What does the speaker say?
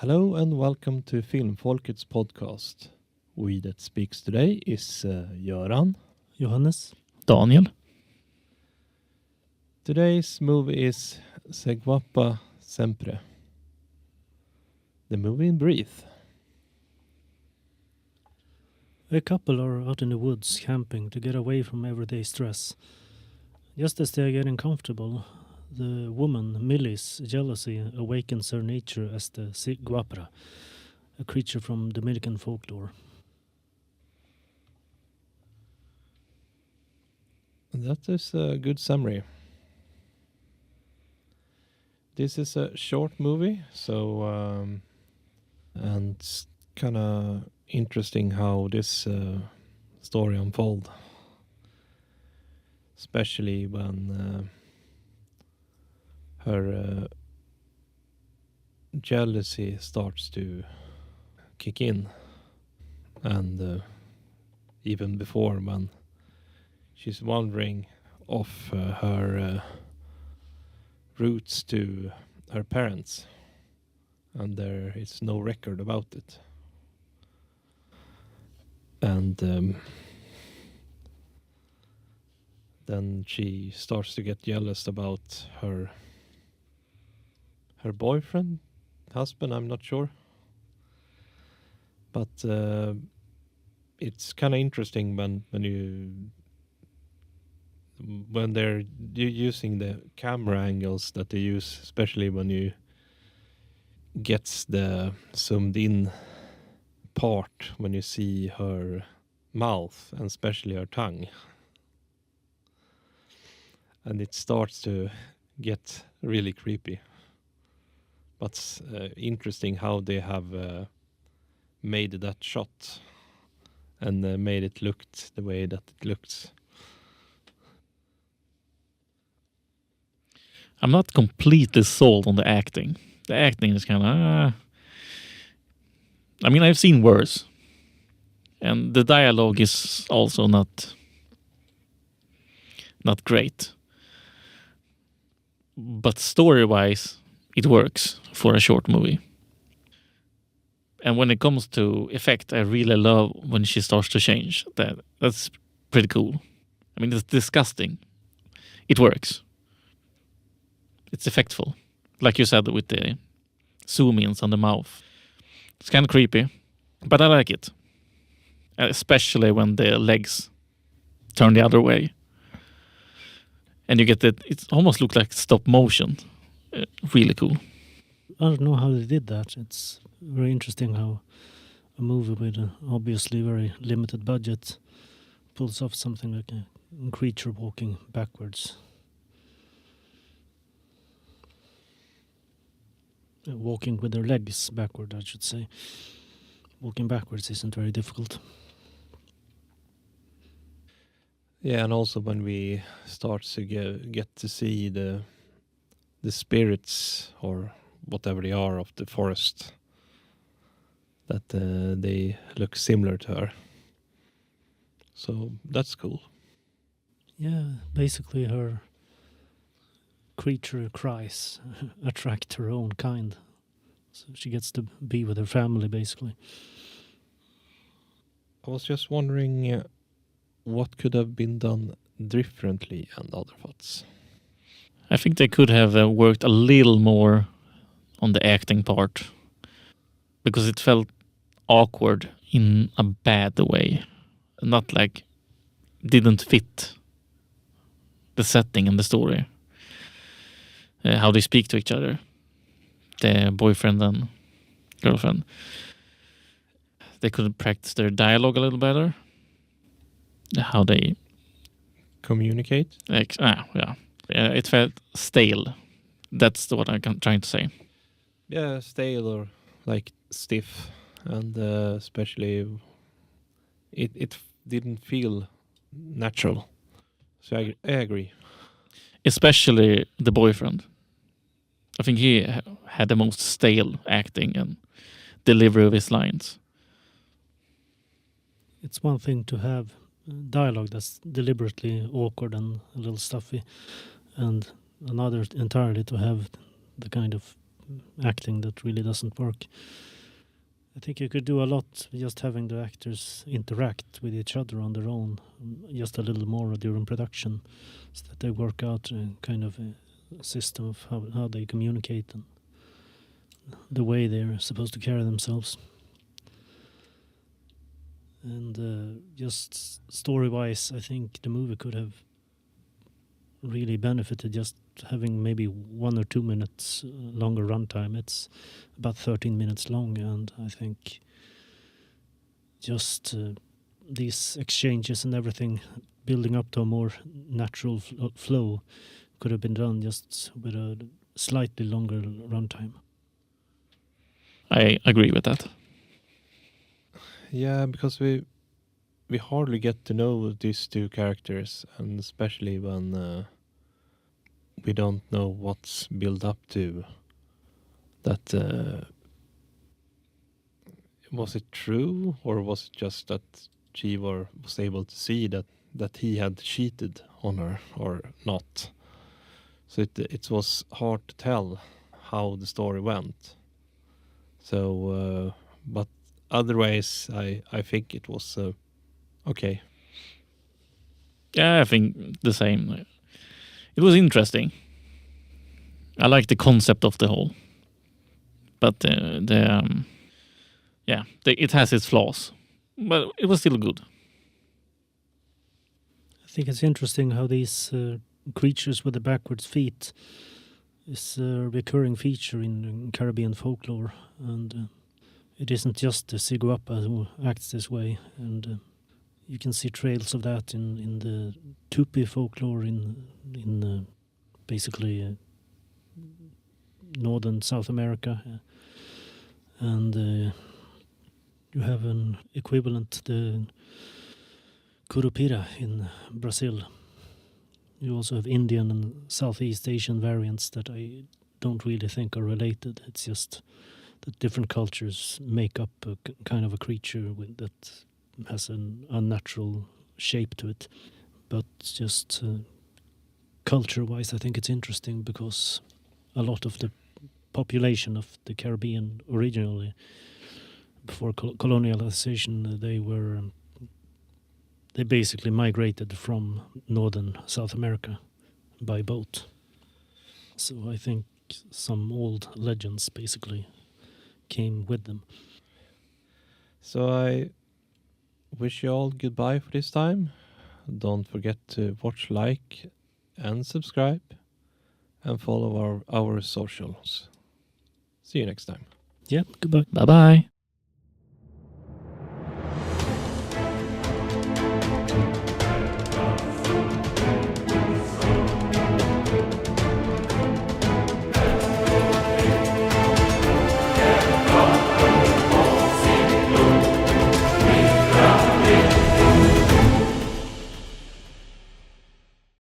Hello and welcome to Filmfolket's podcast. We that speaks today is Göran, Johannes, Daniel. Today's movie is Ciguapa Siempre. The movie in brief. A couple are out in the woods camping to get away from everyday stress. Just as they are getting comfortable, the woman, Millie's jealousy awakens her nature as the Ciguapa, a creature from Dominican folklore. That is a good summary. This is a short movie, and it's kind of interesting how this story unfolds. Especially when her jealousy starts to kick in, and even before, when she's wondering of her roots to her parents, and there is no record about it. And then she starts to get jealous about her boyfriend, husband, I'm not sure. But it's kind of interesting when they're using the camera angles that they use, especially when you gets the zoomed in part when you see her mouth and especially her tongue. And it starts to get really creepy. But it's interesting how they have made that shot and made it look the way that it looks. I'm not completely sold on the acting. The acting is kind of... I've seen worse. And the dialogue is also not great. But story-wise, it works for a short movie. And when it comes to effect, I really love when she starts to change. That's pretty cool. It's disgusting. It works. It's effectful. Like you said, with the zoom-ins on the mouth. It's kind of creepy, but I like it. Especially when the legs turn the other way. And you get that, it almost looks like stop motion. Really cool. I don't know how they did that. It's very interesting how a movie with an obviously very limited budget pulls off something like a creature walking backwards. Walking with their legs backward, I should say. Walking backwards isn't very difficult. Yeah, and also when we start to get to see the spirits or whatever they are of the forest, that they look similar to her. So that's cool. Yeah, basically her creature cries attract her own kind. So she gets to be with her family, basically. I was just wondering what could have been done differently and other thoughts. I think they could have worked a little more on the acting part. Because it felt awkward in a bad way. Not like didn't fit the setting and the story. How they speak to each other. The boyfriend and girlfriend. They could practice their dialogue a little better. How they communicate. Yeah. It felt stale. That's what I'm trying to say. Yeah, stale or like stiff, and especially it didn't feel natural. So I agree. Especially the boyfriend. I think he had the most stale acting and delivery of his lines. It's one thing to have dialogue that's deliberately awkward and a little stuffy, and another entirely to have the kind of acting that really doesn't work. I think you could do a lot just having the actors interact with each other on their own, just a little more during production, so that they work out a kind of a system of how they communicate and the way they're supposed to carry themselves. And just story-wise, I think the movie could have really benefited just having maybe 1 or 2 minutes longer runtime. It's about 13 minutes long, and I think just these exchanges and everything building up to a more natural flow could have been done just with a slightly longer runtime. I agree with that. Yeah, because we hardly get to know these two characters, and especially when we don't know what's built up to. That was it true, or was it just that Chivor was able to see that he had cheated on her or not? So it was hard to tell how the story went. So, but otherwise, I think it was okay. Yeah, I think the same. It was interesting. I like the concept of the whole, but it has its flaws, but it was still good. I think it's interesting how these creatures with the backwards feet is a recurring feature in Caribbean folklore, and it isn't just the Ciguapa who acts this way, and you can see trails of that in the Tupi folklore in basically northern South America, and you have an equivalent, the Curupira in Brazil. You also have Indian and Southeast Asian variants that I don't really think are related. It's just that different cultures make up a kind of a creature that has an unnatural shape to it. But just culture-wise, I think it's interesting because a lot of the population of the Caribbean originally, before colonialization, they basically migrated from northern South America by boat. So I think some old legends basically came with them. So I wish you all goodbye for this time. Don't forget to watch, like, and subscribe, and follow our socials. See you next time. Yeah, goodbye. Bye bye.